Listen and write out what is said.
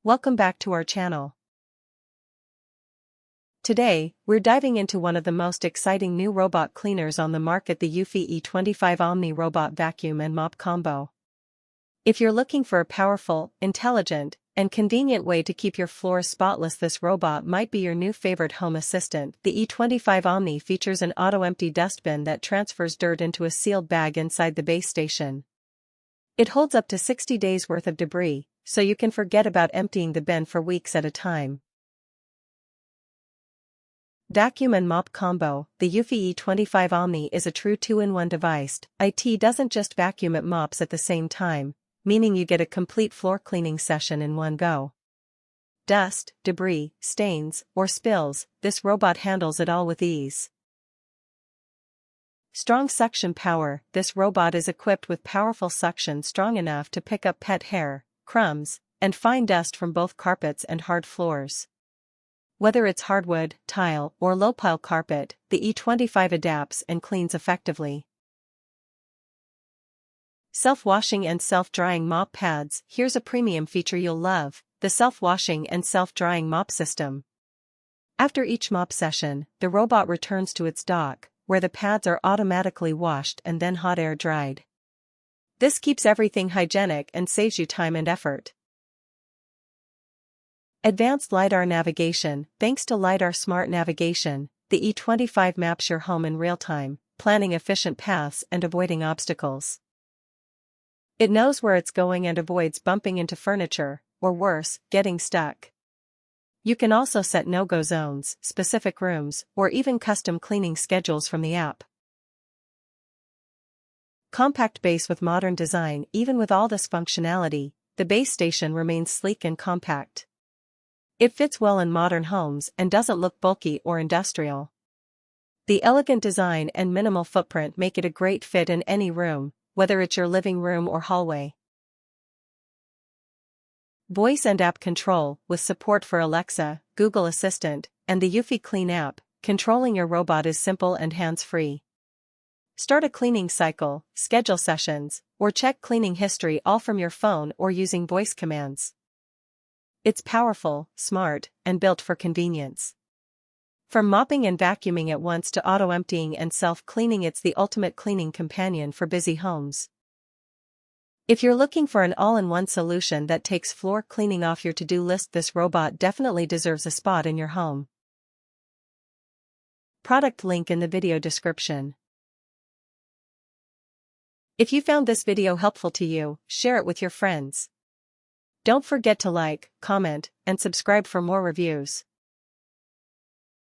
Welcome back to our channel. Today, we're diving into one of the most exciting new robot cleaners on the market, the eufy E25 Omni Robot Vacuum and Mop Combo. If you're looking for a powerful, intelligent, and convenient way to keep your floors spotless, this robot might be your new favorite home assistant. The E25 Omni features an auto-empty dustbin that transfers dirt into a sealed bag inside the base station. It holds up to 60 days worth of debris, so you can forget about emptying the bin for weeks at a time. Vacuum and Mop Combo. The eufy E25 Omni is a true 2-in-1 device. It doesn't just vacuum, it mops at the same time, meaning you get a complete floor cleaning session in one go. Dust, debris, stains, or spills, this robot handles it all with ease. Strong suction power. This robot is equipped with powerful suction strong enough to pick up pet hair, crumbs, and fine dust from both carpets and hard floors. Whether it's hardwood, tile, or low-pile carpet, the E25 adapts and cleans effectively. Self-washing and self-drying mop pads. Here's a premium feature you'll love: the self-washing and self-drying mop system. After each mop session, the robot returns to its dock, where the pads are automatically washed and then hot air dried. This keeps everything hygienic and saves you time and effort. Advanced LiDAR Navigation. Thanks to LiDAR Smart Navigation, the E25 maps your home in real time, planning efficient paths and avoiding obstacles. It knows where it's going and avoids bumping into furniture, or worse, getting stuck. You can also set no-go zones, specific rooms, or even custom cleaning schedules from the app. Compact base with modern design. Even with all this functionality, the base station remains sleek and compact. It fits well in modern homes and doesn't look bulky or industrial. The elegant design and minimal footprint make it a great fit in any room, whether it's your living room or hallway. Voice and app control. With support for Alexa, Google Assistant, and the eufy Clean app, controlling your robot is simple and hands-free. Start a cleaning cycle, schedule sessions, or check cleaning history all from your phone or using voice commands. It's powerful, smart, and built for convenience. From mopping and vacuuming at once to auto-emptying and self-cleaning, it's the ultimate cleaning companion for busy homes. If you're looking for an all-in-one solution that takes floor cleaning off your to-do list, this robot definitely deserves a spot in your home. Product link in the video description. If you found this video helpful to you, share it with your friends. Don't forget to like, comment, and subscribe for more reviews.